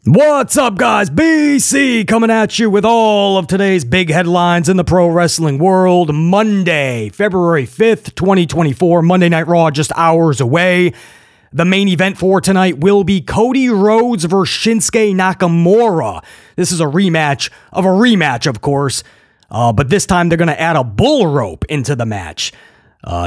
What's up, guys? BC coming at you with all of today's big headlines in the pro wrestling world. Monday, February 5th, 2024, Monday Night Raw just hours away. The main event for tonight will be Cody Rhodes versus Shinsuke Nakamura. This is a rematch, of course, but this time they're going to add a bull rope into the match.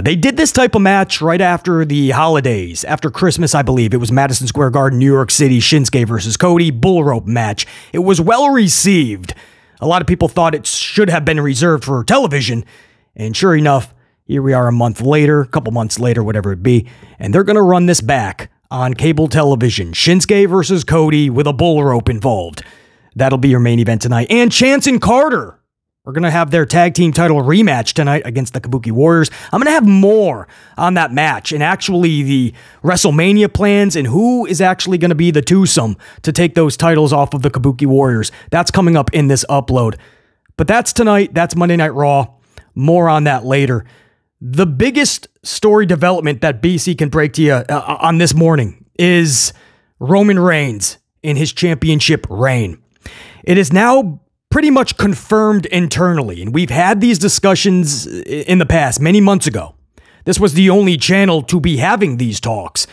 They did this type of match right after the holidays, after Christmas, I believe. It was Madison Square Garden, New York City, Shinsuke versus Cody, bull rope match. It was well received. A lot of people thought it should have been reserved for television, and sure enough, here we are a couple months later, whatever it be, and they're going to run this back on cable television. Shinsuke versus Cody with a bull rope involved. That'll be your main event tonight. And Chance and Carter are going to have their tag team title rematch tonight against the Kabuki Warriors. I'm going to have more on that match and actually the WrestleMania plans and who is actually going to be the twosome to take those titles off of the Kabuki Warriors. That's coming up in this upload. But that's tonight. That's Monday Night Raw. More on that later. The biggest story development that BC can break to you on this morning is Roman Reigns in his championship reign. It is now pretty much confirmed internally, and we've had these discussions in the past, many months ago. This was the only channel to be having these talks.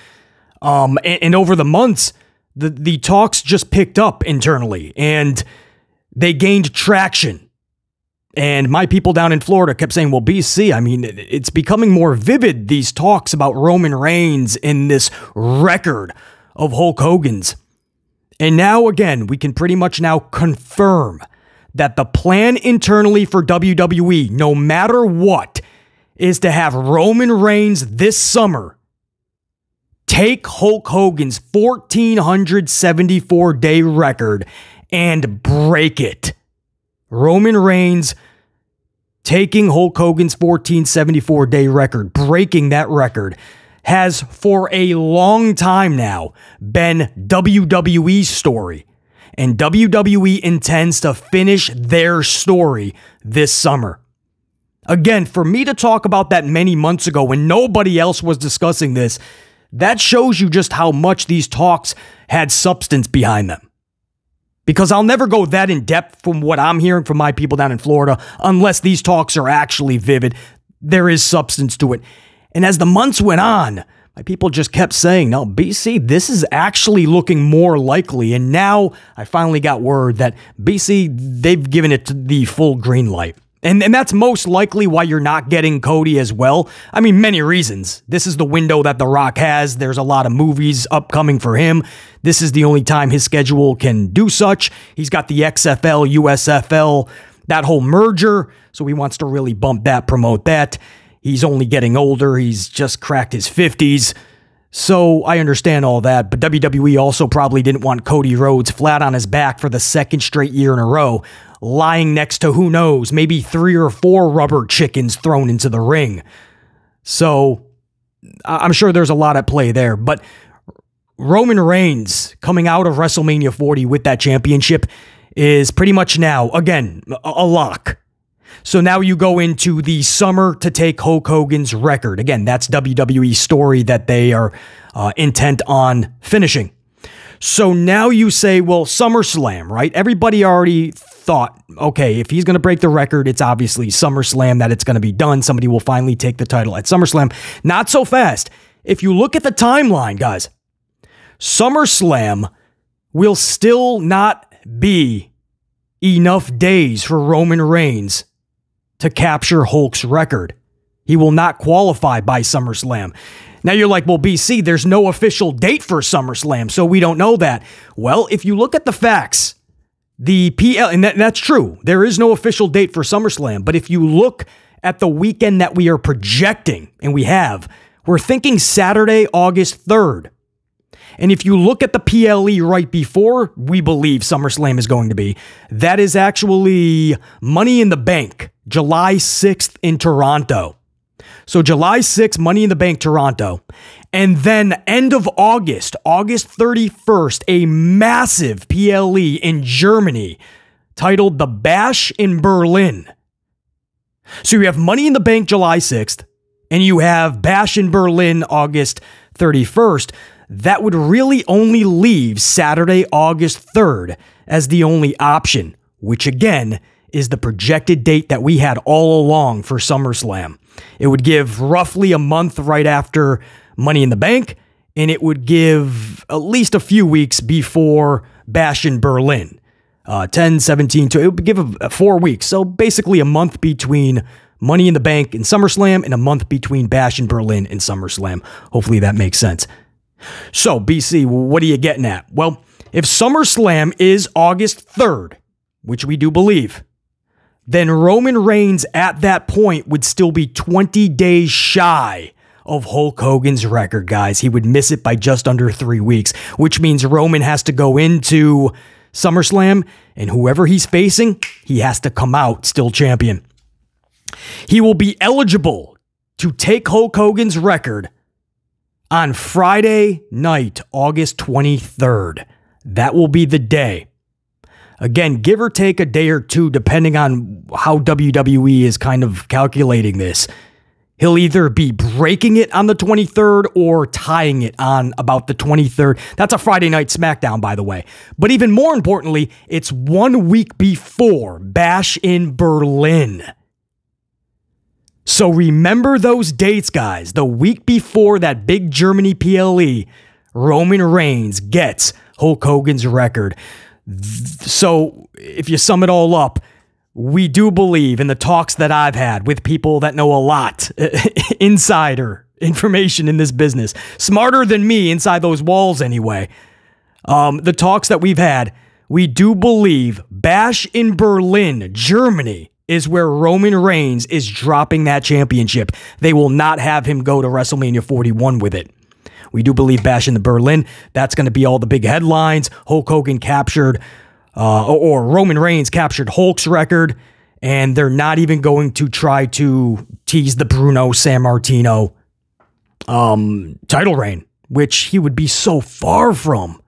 And over the months, the talks just picked up internally, and they gained traction. And my people down in Florida kept saying, well, BC, I mean, it's becoming more vivid, these talks about Roman Reigns in this record of Hulk Hogan's. And now, again, we can pretty much now confirm that the plan internally for WWE, no matter what, is to have Roman Reigns this summer take Hulk Hogan's 1,474-day record and break it. Roman Reigns taking Hulk Hogan's 1,474-day record, breaking that record, has for a long time now been WWE's story. And WWE intends to finish their story this summer. Again, for me to talk about that many months ago when nobody else was discussing this, that shows you just how much these talks had substance behind them. Because I'll never go that in depth from what I'm hearing from my people down in Florida unless these talks are actually vivid. There is substance to it. And as the months went on, my people just kept saying, no, BC, this is actually looking more likely. And now I finally got word that BC, they've given it the full green light. And that's most likely why you're not getting Cody as well. I mean, many reasons. This is the window that The Rock has. There's a lot of movies upcoming for him. This is the only time his schedule can do such. He's got the XFL, USFL, that whole merger. So he wants to really bump that, promote that. He's only getting older. He's just cracked his 50s. So I understand all that. But WWE also probably didn't want Cody Rhodes flat on his back for the second straight year in a row, lying next to, who knows, maybe 3 or 4 rubber chickens thrown into the ring. So I'm sure there's a lot at play there. But Roman Reigns coming out of WrestleMania 40 with that championship is pretty much now, again, a lock. So now you go into the summer to take Hulk Hogan's record. Again, that's WWE's story that they are intent on finishing. So now you say, well, SummerSlam, right? Everybody already thought, okay, if he's going to break the record, it's obviously SummerSlam that it's going to be done. Somebody will finally take the title at SummerSlam. Not so fast. If you look at the timeline, guys, SummerSlam will still not be enough days for Roman Reigns to capture Hulk's record. He will not qualify by SummerSlam. Now you're like, well, BC, there's no official date for SummerSlam, so we don't know that. Well, if you look at the facts, the PL, and that's true, there is no official date for SummerSlam, but if you look at the weekend that we are projecting, and we're thinking Saturday, August 3rd. And if you look at the PLE right before we believe SummerSlam is going to be, that is actually Money in the Bank, July 6th in Toronto. So July 6th, Money in the Bank, Toronto. And then end of August, August 31st, a massive PLE in Germany titled The Bash in Berlin. So you have Money in the Bank, July 6th, and you have Bash in Berlin, August 31st. that would really only leave Saturday, August 3rd as the only option, which again is the projected date that we had all along for SummerSlam. It would give roughly a month right after Money in the Bank, and it would give at least a few weeks before Bash in Berlin. 10, 17, it would give 4 weeks. So basically a month between Money in the Bank and SummerSlam and a month between Bash in Berlin and SummerSlam. Hopefully that makes sense. So BC, what are you getting at? Well, if SummerSlam is August 3rd, which we do believe, then Roman Reigns at that point would still be 20 days shy of Hulk Hogan's record, guys. He would miss it by just under 3 weeks, which means Roman has to go into SummerSlam, and whoever he's facing, he has to come out still champion. He will be eligible to take Hulk Hogan's record on Friday night, August 23rd. That will be the day. Again, give or take a day or two, depending on how WWE is kind of calculating this. He'll either be breaking it on the 23rd or tying it on about the 23rd. That's a Friday Night SmackDown, by the way. But even more importantly, it's 1 week before Bash in Berlin. So remember those dates, guys. The week before that big Germany PLE, Roman Reigns gets Hulk Hogan's record. So if you sum it all up, we do believe in the talks that I've had with people that know a lot, insider information in this business, smarter than me inside those walls anyway. The talks that we've had, we do believe Bash in Berlin, Germany, is where Roman Reigns is dropping that championship. They will not have him go to WrestleMania 41 with it. We do believe Bash in the Berlin, that's going to be all the big headlines. Hulk Hogan captured, or Roman Reigns captured Hulk's record, and they're not even going to try to tease the Bruno Sammartino title reign, which he would be so far from.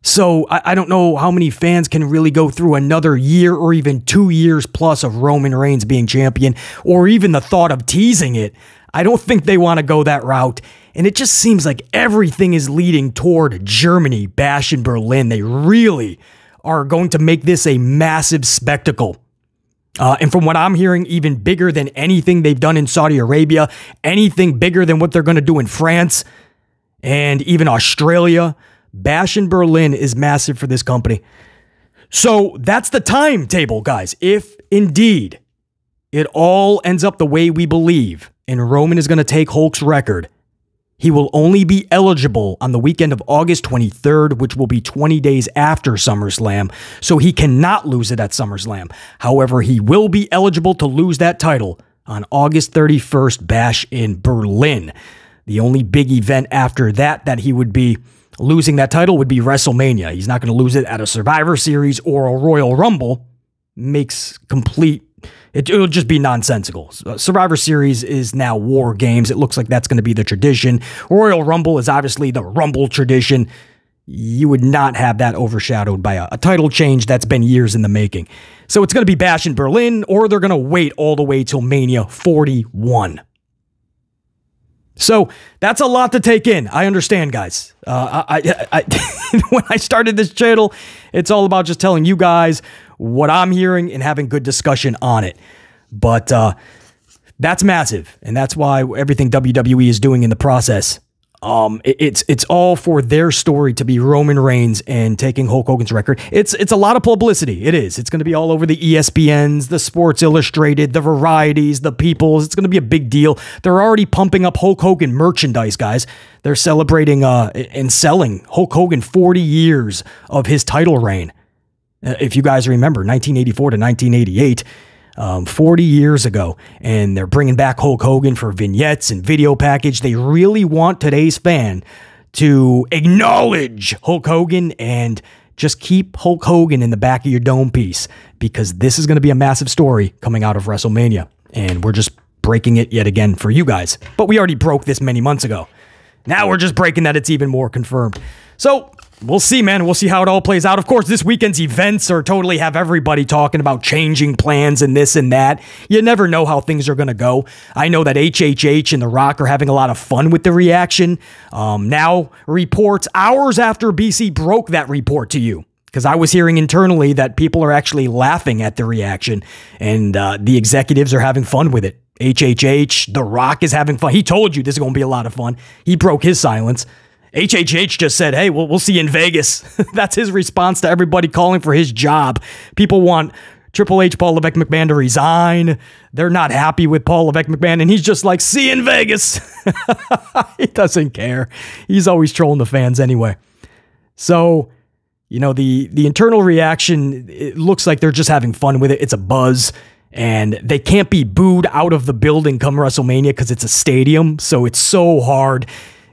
So I don't know how many fans can really go through another year or even 2 years plus of Roman Reigns being champion, or even the thought of teasing it. I don't think they want to go that route. And it just seems like everything is leading toward Germany, Bash in Berlin. They really are going to make this a massive spectacle. And from what I'm hearing, even bigger than anything they've done in Saudi Arabia, anything bigger than what they're going to do in France and even Australia. Bash in Berlin is massive for this company. So that's the timetable, guys. If indeed it all ends up the way we believe and Roman is going to take Hulk's record, he will only be eligible on the weekend of August 23rd, which will be 20 days after SummerSlam, so he cannot lose it at SummerSlam. However, he will be eligible to lose that title on August 31st, Bash in Berlin. The only big event after that he would be losing that title would be WrestleMania. He's not going to lose it at a Survivor Series or a Royal Rumble. Makes complete... It'll just be nonsensical. Survivor Series is now War Games. It looks like that's going to be the tradition. Royal Rumble is obviously the Rumble tradition. You would not have that overshadowed by a title change that's been years in the making. So it's going to be Bash in Berlin, or they're going to wait all the way till Mania 41. So that's a lot to take in. I understand, guys. When I started this channel, it's all about just telling you guys what I'm hearing and having good discussion on it. But that's massive, and that's why everything WWE is doing in the process, it's all for their story to be Roman Reigns and taking Hulk Hogan's record. It's a lot of publicity. It is. It's going to be all over the ESPNs, the Sports Illustrated, the Varieties, the Peoples. It's going to be a big deal. They're already pumping up Hulk Hogan merchandise, guys. They're celebrating and selling Hulk Hogan 40 years of his title reign. If you guys remember, 1984 to 1988, 40 years ago, and they're bringing back Hulk Hogan for vignettes and video package. They really want today's fan to acknowledge Hulk Hogan and just keep Hulk Hogan in the back of your dome piece, because this is going to be a massive story coming out of WrestleMania, and we're just breaking it yet again for you guys. But we already broke this many months ago. Now we're just breaking that it's even more confirmed. So we'll see, man. We'll see how it all plays out. Of course, this weekend's events are totally have everybody talking about changing plans and this and that. You never know how things are going to go. I know that HHH and The Rock are having a lot of fun with the reaction. Now, reports hours after BC broke that report to you, because I was hearing internally that people are actually laughing at the reaction, and the executives are having fun with it. HHH, The Rock is having fun. He told you this is going to be a lot of fun. He broke his silence. HHH just said, hey, we'll see you in Vegas. That's his response to everybody calling for his job. People want Triple H, Paul Levesque McMahon to resign. They're not happy with Paul Levesque McMahon, and he's just like, see you in Vegas. He doesn't care. He's always trolling the fans anyway. So, you know, the internal reaction, it looks like they're just having fun with it. It's a buzz, and they can't be booed out of the building come WrestleMania because it's a stadium, so it's so hard.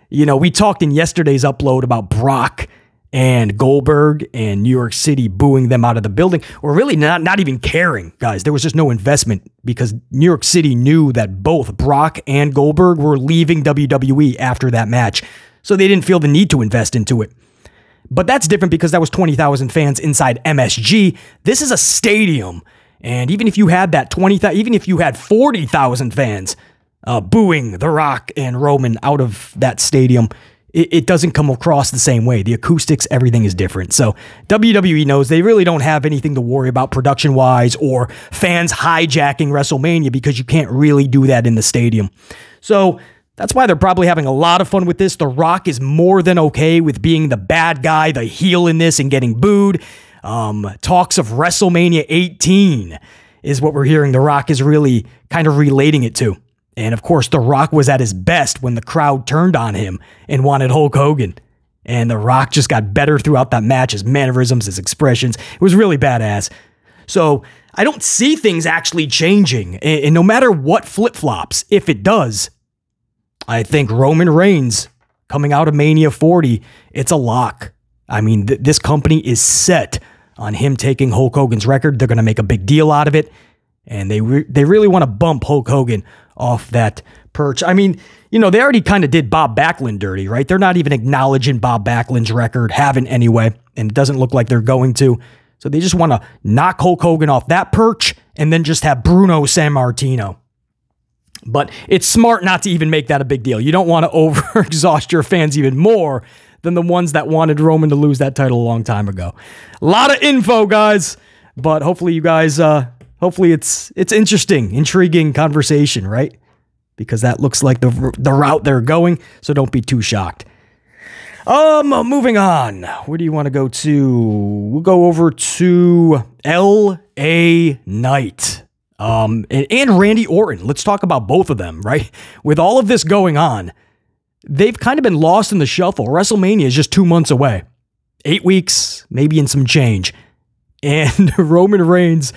You know, we talked in yesterday's upload about Brock and Goldberg and New York City booing them out of the building, or really not even caring, guys. There was just no investment because New York City knew that both Brock and Goldberg were leaving WWE after that match, so they didn't feel the need to invest into it. But that's different because that was 20,000 fans inside MSG. This is a stadium, and even if you had that 20,000, even if you had 40,000 fans booing The Rock and Roman out of that stadium, it doesn't come across the same way. The acoustics, everything is different. So WWE knows they really don't have anything to worry about production-wise or fans hijacking WrestleMania because you can't really do that in the stadium. So that's why they're probably having a lot of fun with this. The Rock is more than okay with being the bad guy, the heel in this, and getting booed. Talks of WrestleMania 18 is what we're hearing The Rock is really kind of relating it to. And of course, The Rock was at his best when the crowd turned on him and wanted Hulk Hogan. And The Rock just got better throughout that match, his mannerisms, his expressions. It was really badass. So I don't see things actually changing. And no matter what flip-flops, if it does, I think Roman Reigns coming out of Mania 40, it's a lock. I mean, this company is set on him taking Hulk Hogan's record. They're going to make a big deal out of it. And they really want to bump Hulk Hogan off that perch. I mean, you know, they already kind of did Bob Backlund dirty, right? They're not even acknowledging Bob Backlund's record, haven't anyway, and it doesn't look like they're going to. So they just want to knock Hulk Hogan off that perch and then just have Bruno Sammartino. But it's smart not to even make that a big deal. You don't want to overexhaust your fans even more than the ones that wanted Roman to lose that title a long time ago. A lot of info, guys, but hopefully you guys... hopefully it's interesting, intriguing conversation, right? Because that looks like the route they're going, so don't be too shocked. Moving on. Where do you want to go to? We'll go over to LA Knight. And Randy Orton. Let's talk about both of them, right? With all of this going on, they've kind of been lost in the shuffle. WrestleMania is just 2 months away. 8 weeks, maybe in some change. And Roman Reigns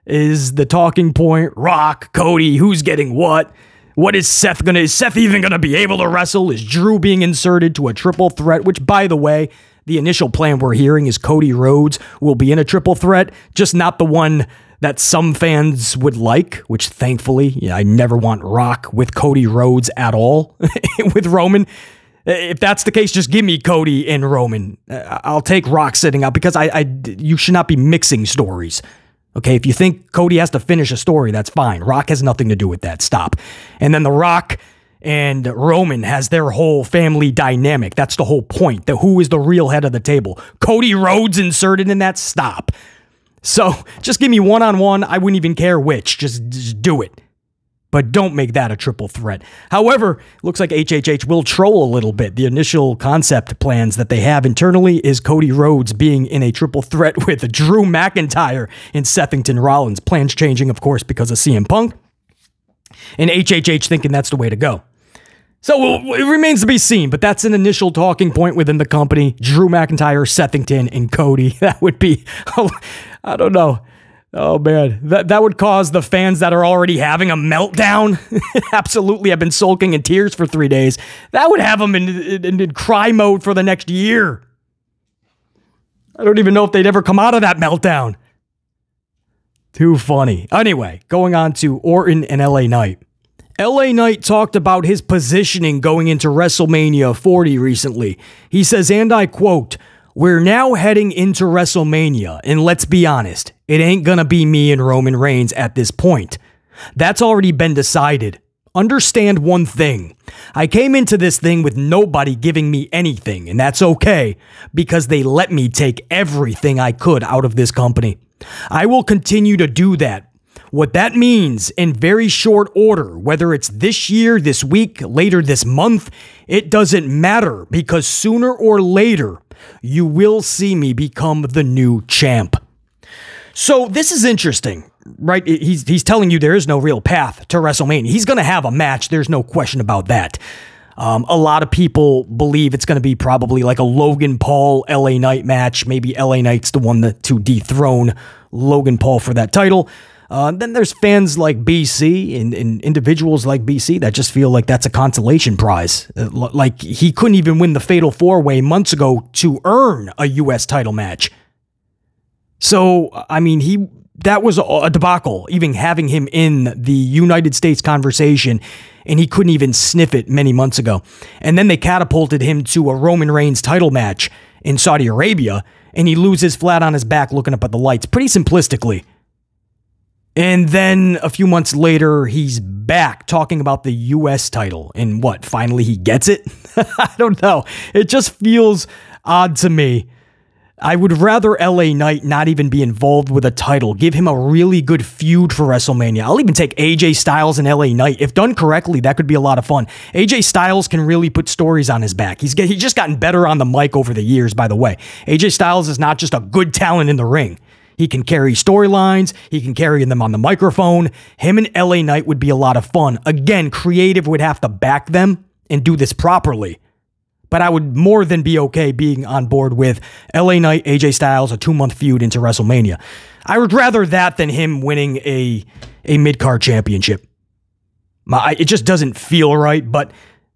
is the talking point. Rock, Cody, who's getting what? What is Seth gonna... Is Seth even gonna be able to wrestle? Is Drew being inserted to a triple threat? Which, by the way, the initial plan we're hearing is Cody Rhodes will be in a triple threat, just not the one that some fans would like, which thankfully, I never want Rock with Cody Rhodes at all with Roman. If that's the case, just give me Cody and Roman. I'll take Rock sitting out because you should not be mixing stories. Okay, if you think Cody has to finish a story, that's fine. Rock has nothing to do with that. Stop. And then The Rock and Roman has their whole family dynamic. That's the whole point. Who is the real head of the table? Cody Rhodes inserted in that? Stop. So just give me one-on-one. I wouldn't even care which. Just do it. But don't make that a triple threat. However, looks like HHH will troll a little bit. The initial concept plans that they have internally is Cody Rhodes being in a triple threat with Drew McIntyre and Sethington Rollins. Plans changing, of course, because of CM Punk. And HHH thinking that's the way to go. So it remains to be seen, but that's an initial talking point within the company. Drew McIntyre, Sethington, and Cody. That would be, I don't know. Oh, man, that would cause the fans that are already having a meltdown, absolutely have been sulking in tears for 3 days. That would have them in cry mode for the next year. I don't even know if they'd ever come out of that meltdown. Too funny. Anyway, going on to Orton and LA Knight. LA Knight talked about his positioning going into WrestleMania 40 recently. He says, and I quote, We're now heading into WrestleMania, and let's be honest, it ain't gonna be me and Roman Reigns at this point. That's already been decided. Understand one thing. I came into this thing with nobody giving me anything, and that's okay, because they let me take everything I could out of this company. I will continue to do that. What that means in very short order, whether it's this year, this week, later this month, it doesn't matter, because sooner or later, you will see me become the new champ. So this is interesting, right? He's telling you there is no real path to WrestleMania. He's going to have a match. There's no question about that. A lot of people believe it's going to be probably like a Logan Paul LA Knight match. Maybe LA Knight's the one to dethrone Logan Paul for that title. Then there's fans like BC and individuals like BC that just feel like that's a consolation prize. Like he couldn't even win the Fatal 4-Way months ago to earn a U.S. title match. So, I mean, that was a debacle, even having him in the United States conversation, and he couldn't even sniff it many months ago. And then they catapulted him to a Roman Reigns title match in Saudi Arabia, and he loses flat on his back looking up at the lights, pretty simplistically. And then a few months later, he's back talking about the U.S. title. And what, finally he gets it? I don't know. It just feels odd to me. I would rather LA Knight not even be involved with a title. Give him a really good feud for WrestleMania. I'll even take AJ Styles and LA Knight. If done correctly, that could be a lot of fun. AJ Styles can really put stories on his back. He's just gotten better on the mic over the years, by the way. AJ Styles is not just a good talent in the ring. He can carry storylines. He can carry them on the microphone. Him and LA Knight would be a lot of fun. Again, creative would have to back them and do this properly. But I would more than be okay being on board with LA Knight, AJ Styles, a 2-month feud into WrestleMania. I would rather that than him winning a mid-card championship. It just doesn't feel right, but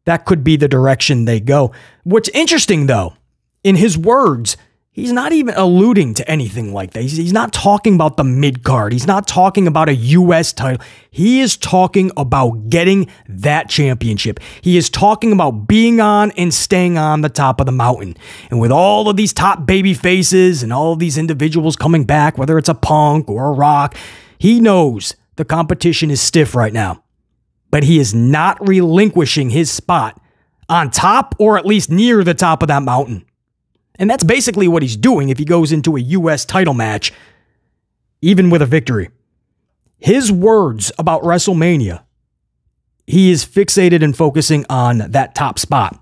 that could be the direction they go. What's interesting, though, in his words, he's not even alluding to anything like that. He's not talking about the mid-card. He's not talking about a U.S. title. He is talking about getting that championship. He is talking about being on and staying on the top of the mountain. And with all of these top baby faces and all of these individuals coming back, whether it's a Punk or a Rock, he knows the competition is stiff right now. But he is not relinquishing his spot on top or at least near the top of that mountain. And that's basically what he's doing if he goes into a U.S. title match, even with a victory. His words about WrestleMania, he is fixated and focusing on that top spot.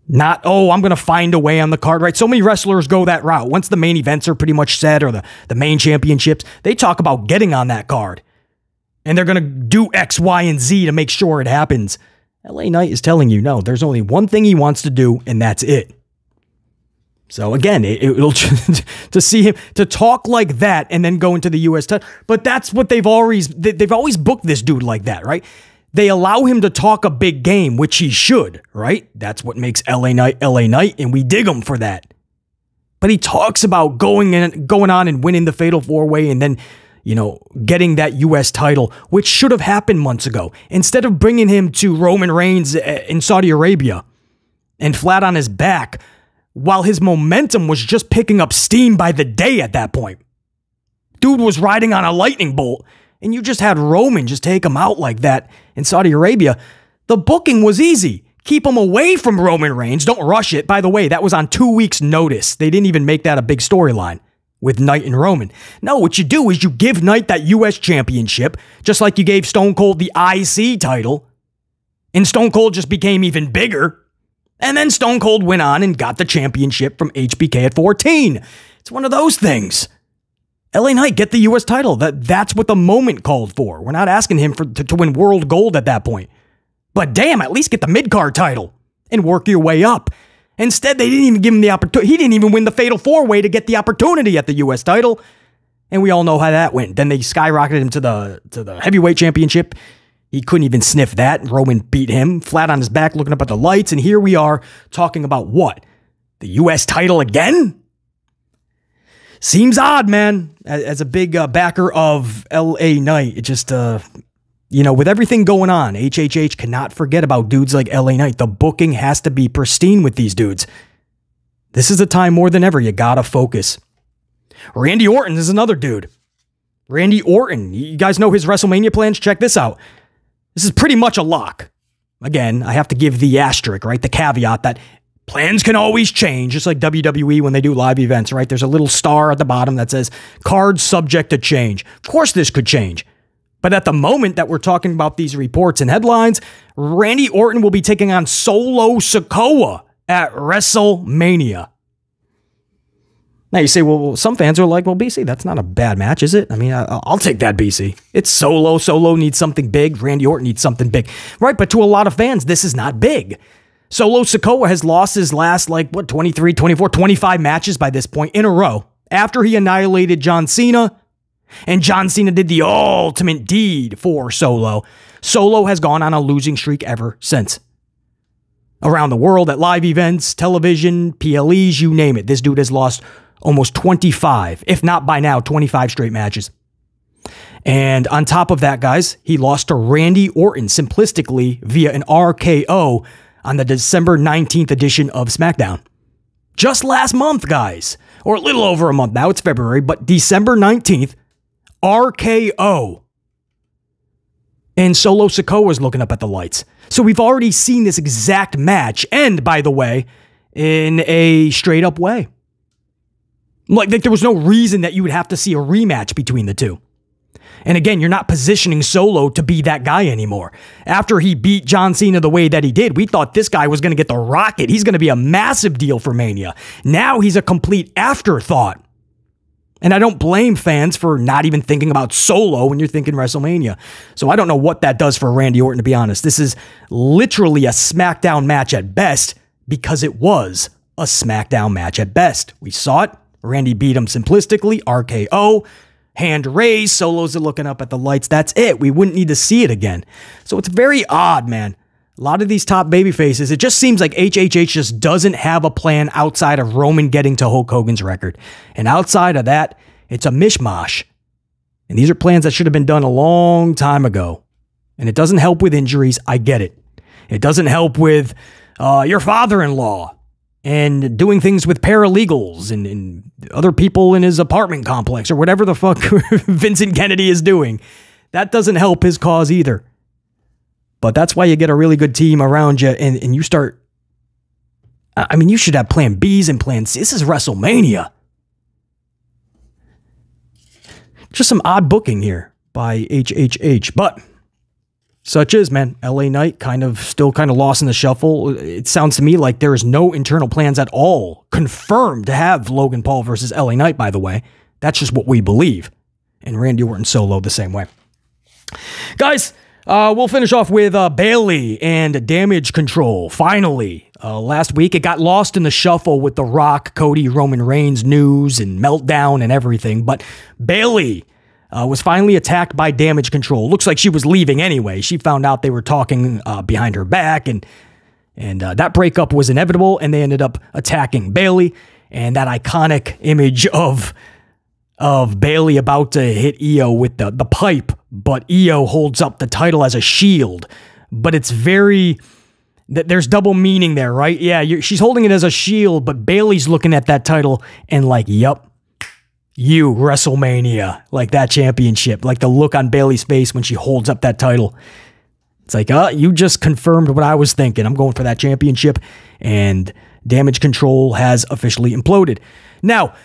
Not, oh, I'm going to find a way on the card, right? So many wrestlers go that route. Once the main events are pretty much set or the main championships, they talk about getting on that card. And they're going to do X, Y, and Z to make sure it happens. LA Knight is telling you, no, there's only one thing he wants to do, and that's it. So again, it'll to see him to talk like that and then go into the U.S. title. But that's what they've always booked this dude like that, right? They allow him to talk a big game, which he should, right? That's what makes LA Knight, and we dig him for that. But he talks about going on and winning the Fatal 4-Way and then, getting that U.S. title, which should have happened months ago. Instead of bringing him to Roman Reigns in Saudi Arabia and flat on his back, while his momentum was just picking up steam by the day at that point. Dude was riding on a lightning bolt, and you just had Roman just take him out like that in Saudi Arabia. The booking was easy. Keep him away from Roman Reigns. Don't rush it. By the way, that was on 2 weeks' notice. They didn't even make that a big storyline with Knight and Roman. No, what you do is you give Knight that U.S. championship, just like you gave Stone Cold the IC title, and Stone Cold just became even bigger. And then Stone Cold went on and got the championship from HBK at 14. It's one of those things. LA Knight, get the U.S. title. That's what the moment called for. We're not asking him to win world gold at that point. But damn, at least get the mid-card title and work your way up. Instead, they didn't even give him the opportunity. He didn't even win the Fatal 4-Way to get the opportunity at the U.S. title. And we all know how that went. Then they skyrocketed him to the heavyweight championship. He couldn't even sniff that. Roman beat him flat on his back looking up at the lights. And here we are talking about what? The U.S. title again? Seems odd, man. As a big backer of L.A. Knight, it just, with everything going on, HHH cannot forget about dudes like L.A. Knight. The booking has to be pristine with these dudes. This is a time more than ever you gotta focus. Randy Orton is another dude. Randy Orton, you guys know his WrestleMania plans? Check this out. This is pretty much a lock. Again, I have to give the asterisk, right? The caveat that plans can always change, just like WWE when they do live events, right? There's a little star at the bottom that says, cards subject to change. Of course this could change. But at the moment that we're talking about these reports and headlines, Randy Orton will be taking on Solo Sikoa at WrestleMania. Now you say, well, some fans are like, well, BC, that's not a bad match, is it? I mean, I'll take that, BC. It's Solo. Solo needs something big. Randy Orton needs something big. Right, but to a lot of fans, this is not big. Solo Sikoa has lost his last, 23, 24, 25 matches by this point in a row. After he annihilated John Cena, and John Cena did the ultimate deed for Solo, Solo has gone on a losing streak ever since. Around the world, at live events, television, PLEs, you name it, this dude has lost almost 25, if not by now, 25 straight matches. And on top of that, guys, he lost to Randy Orton simplistically via an RKO on the December 19th edition of SmackDown. Just last month, guys. Or a little over a month now. It's February, but December 19th, RKO. And Solo Sikoa was looking up at the lights. So we've already seen this exact match end, by the way, in a straight-up way. Like there was no reason that you would have to see a rematch between the two. And again, you're not positioning Solo to be that guy anymore. After he beat John Cena the way that he did, we thought this guy was going to get the rocket. He's going to be a massive deal for Mania. Now he's a complete afterthought. And I don't blame fans for not even thinking about Solo when you're thinking WrestleMania. So I don't know what that does for Randy Orton, to be honest. This is literally a SmackDown match at best because it was a SmackDown match at best. We saw it. Randy beat him simplistically, RKO, hand raised, Solo's looking up at the lights. That's it. We wouldn't need to see it again. So it's very odd, man. A lot of these top baby faces, it just seems like HHH just doesn't have a plan outside of Roman getting to Hulk Hogan's record. And outside of that, it's a mishmash. And these are plans that should have been done a long time ago. And it doesn't help with injuries. I get it. It doesn't help with your father-in-law and doing things with paralegals and other people in his apartment complex or whatever the fuck Vincent Kennedy is doing. That doesn't help his cause either. But that's why you get a really good team around you and you start... I mean, you should have plan Bs and plan C. This is WrestleMania. Just some odd booking here by HHH, but... Such is, man. LA Knight still lost in the shuffle. It sounds to me like there is no internal plans at all confirmed to have Logan Paul versus LA Knight, by the way. That's just what we believe. And Randy Orton Solo the same way. Guys, we'll finish off with Bayley and Damage CTRL. Finally, last week it got lost in the shuffle with The Rock, Cody, Roman Reigns news and meltdown and everything. But Bayley was finally attacked by Damage CTRL. Looks like she was leaving anyway. She found out they were talking behind her back, and that breakup was inevitable, and they ended up attacking Bayley. And that iconic image of Bayley about to hit Io with the pipe, but Io holds up the title as a shield. But it's very... There's double meaning there, right? Yeah, she's holding it as a shield, but Bayley's looking at that title and like, yup. You, WrestleMania, like that championship, like the look on Bayley's face when she holds up that title. It's like, you just confirmed what I was thinking. I'm going for that championship, and Damage CTRL has officially imploded. Now,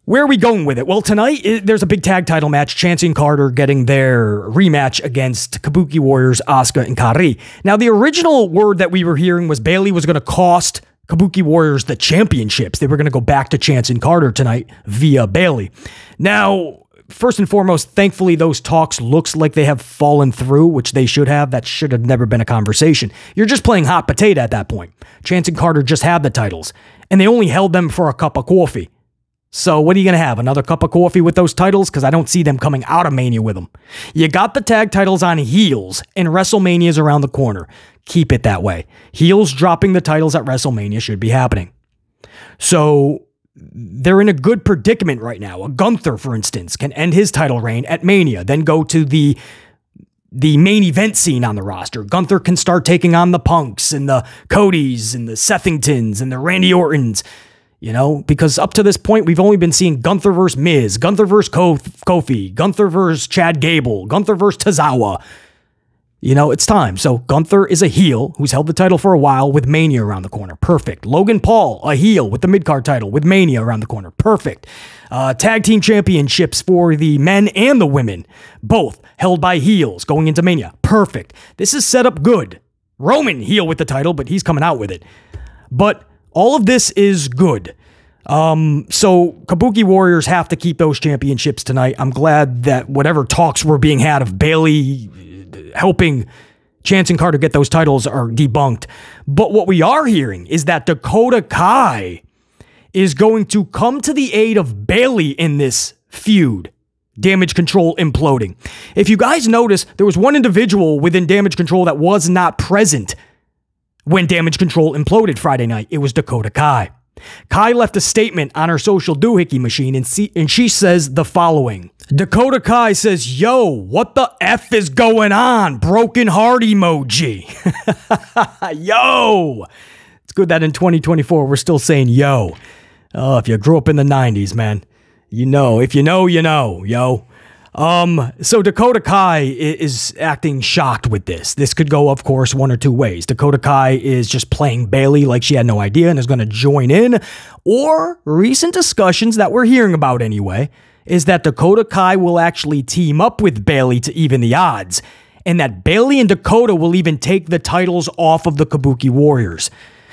where are we going with it? Well, tonight, there's a big tag title match. Chancey and Carter getting their rematch against Kabuki Warriors, Asuka and Kairi. Now, the original word that we were hearing was Bayley was going to cost Kabuki Warriors the championships. They were going to go back to Chance and Carter tonight via Bayley. Now, first and foremost, thankfully, those talks looks like they have fallen through, which they should have. That should have never been a conversation. You're just playing hot potato at that point. Chance and Carter just had the titles, and they only held them for a cup of coffee. So what are you going to have? Another cup of coffee with those titles? Because I don't see them coming out of Mania with them. You got the tag titles on heels, and WrestleMania is around the corner. Keep it that way. Heels dropping the titles at WrestleMania should be happening. So they're in a good predicament right now. A Gunther, for instance, can end his title reign at Mania, then go to the main event scene on the roster. Gunther can start taking on the Punks and the Codys and the Sethingtons and the Randy Ortons. You know, because up to this point, we've only been seeing Gunther versus Miz, Gunther versus Kofi, Gunther versus Chad Gable, Gunther versus Tozawa. You know, it's time. So Gunther is a heel who's held the title for a while with Mania around the corner. Perfect. Logan Paul, a heel with the mid-card title with Mania around the corner. Perfect. Tag team championships for the men and the women, both held by heels going into Mania. Perfect. This is set up good. Roman heel with the title, but he's coming out with it. But all of this is good. So Kabuki Warriors have to keep those championships tonight. I'm glad that whatever talks were being had of Bayley helping Chance and Carter get those titles are debunked. But what we are hearing is that Dakota Kai is going to come to the aid of Bayley in this feud. Damage Control imploding. If you guys notice, there was one individual within Damage Control that was not present when Damage Control imploded Friday night. It was Dakota Kai. Kai left a statement on her social doohickey machine, and she says the following. Dakota Kai says, yo, what the F is going on? Broken heart emoji. Yo. It's good that in 2024, we're still saying yo. Oh, if you grew up in the 90s, man, you know. If you know, you know, yo. So Dakota Kai is acting shocked with this. This could go, of course, one or two ways. Dakota Kai is just playing Bayley like she had no idea and is going to join in. Or recent discussions that we're hearing about anyway is that Dakota Kai will actually team up with Bayley to even the odds. And that Bayley and Dakota will even take the titles off of the Kabuki Warriors.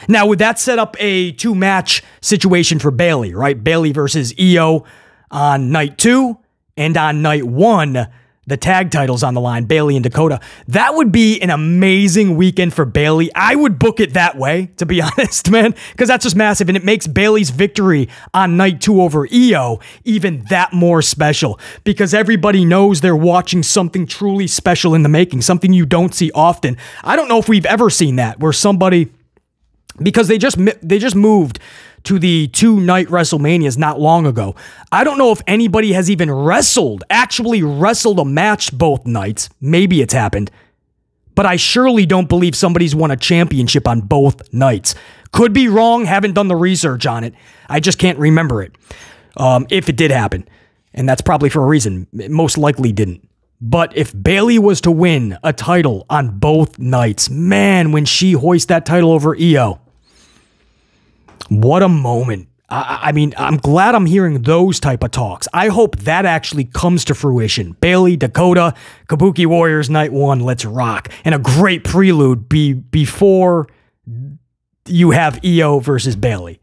Now, would that set up a two-match situation for Bayley, right? Bayley versus Io on night 2. And on night 1, the tag titles on the line, Bayley and Dakota. That would be an amazing weekend for Bayley. I would book it that way, to be honest, man, because that's just massive. And it makes Bayley's victory on night 2 over Io even that more special, because everybody knows they're watching something truly special in the making, something you don't see often. I don't know if we've ever seen that, where somebody, because they just moved to the 2-night WrestleManias not long ago. I don't know if anybody has even actually wrestled a match both nights. Maybe it's happened. But I surely don't believe somebody's won a championship on both nights. Could be wrong, haven't done the research on it. I just can't remember it. If it did happen. And that's probably for a reason. It most likely didn't. But if Bayley was to win a title on both nights, man, when she hoists that title over Io, what a moment. I mean, I'm glad I'm hearing those type of talks. I hope that actually comes to fruition. Bayley, Dakota, Kabuki Warriors night 1, let's rock. And a great prelude before you have Io versus Bayley.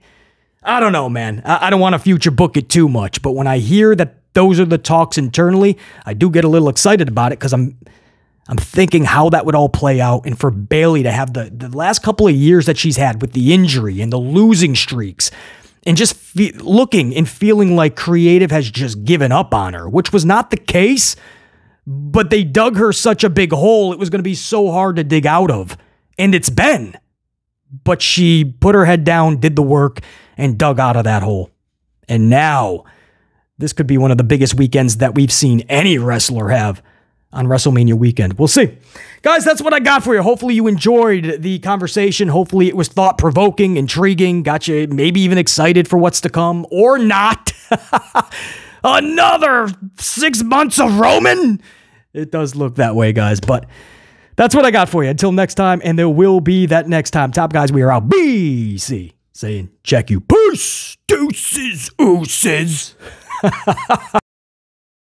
I don't know, man. I don't want to future book it too much, but when I hear that those are the talks internally, I do get a little excited about it, because I'm thinking how that would all play out, and for Bayley to have the last couple of years that she's had with the injury and the losing streaks, and just looking and feeling like creative has just given up on her, which was not the case, but they dug her such a big hole, it was going to be so hard to dig out of, and it's been. But she put her head down, did the work, and dug out of that hole. And now, this could be one of the biggest weekends that we've seen any wrestler have on WrestleMania weekend. We'll see. Guys, that's what I got for you. Hopefully you enjoyed the conversation. Hopefully it was thought-provoking, intriguing, got you maybe even excited for what's to come, or not. Another 6 months of Roman? It does look that way, guys, but that's what I got for you. Until next time, and there will be that next time. Top guys, we are out. BC saying, check you. Peace. Deuces. Ooses.